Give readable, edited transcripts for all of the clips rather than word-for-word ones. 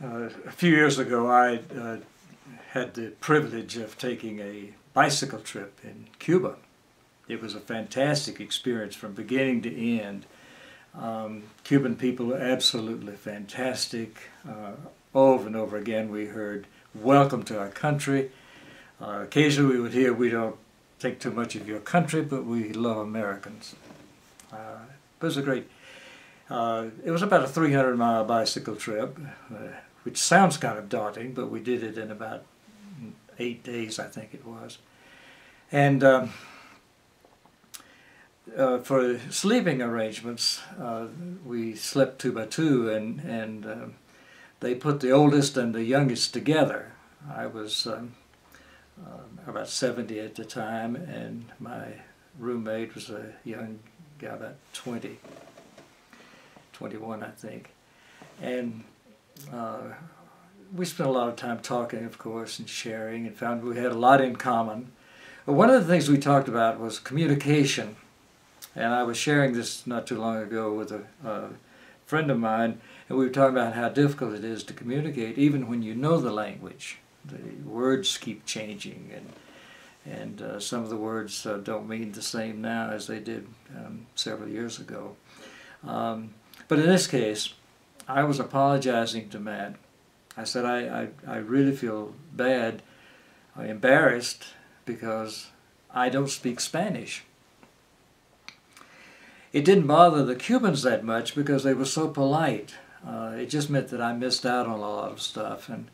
A few years ago, I had the privilege of taking a bicycle trip in Cuba. It was a fantastic experience from beginning to end. Cuban people are absolutely fantastic. Over and over again we heard, "Welcome to our country." Occasionally we would hear, "We don't think too much of your country, but we love Americans." It was a great, it was about a 300-mile bicycle trip, which sounds kind of daunting, but we did it in about 8 days, I think it was. And for sleeping arrangements, we slept 2 by 2, and they put the oldest and the youngest together. I was about 70 at the time, and my roommate was a young guy, about 21, I think. And we spent a lot of time talking, of course, and sharing, and found we had a lot in common. But one of the things we talked about was communication. And I was sharing this not too long ago with a friend of mine, and we were talking about how difficult it is to communicate even when you know the language. The words keep changing, and some of the words don't mean the same now as they did several years ago. But in this case, I was apologizing to Matt. I said, I really feel bad, embarrassed, because I don't speak Spanish. It didn't bother the Cubans that much because they were so polite. It just meant that I missed out on a lot of stuff, and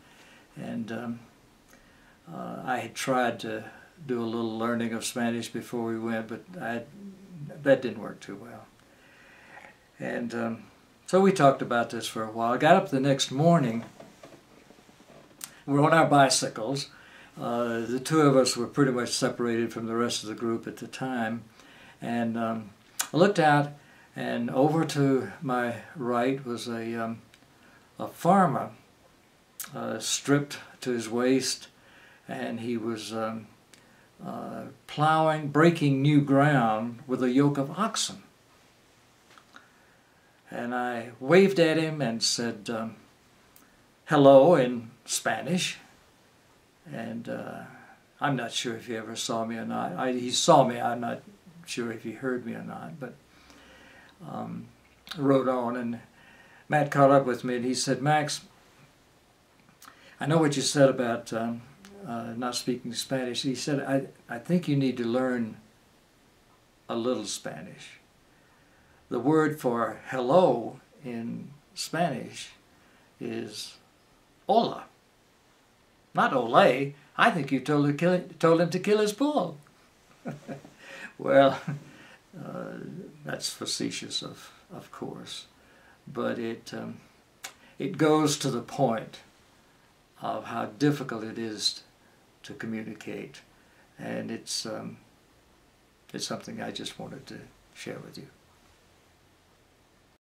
I had tried to do a little learning of Spanish before we went, but that didn't work too well. And so we talked about this for a while. I got up the next morning. We're on our bicycles. The two of us were pretty much separated from the rest of the group at the time, and I looked out, and over to my right was a farmer, stripped to his waist, and he was plowing, breaking new ground with a yoke of oxen. And I waved at him and said hello in Spanish, and I'm not sure if he ever saw me or not. He saw me, I'm not sure if he heard me or not, but rode on, and Matt caught up with me and he said, "Max, I know what you said about not speaking Spanish." He said, I think you need to learn a little Spanish. The word for hello in Spanish is hola, not ole. I think you told him to kill his bull. Well, that's facetious, of course, but it goes to the point of how difficult it is to communicate, and it's something I just wanted to share with you.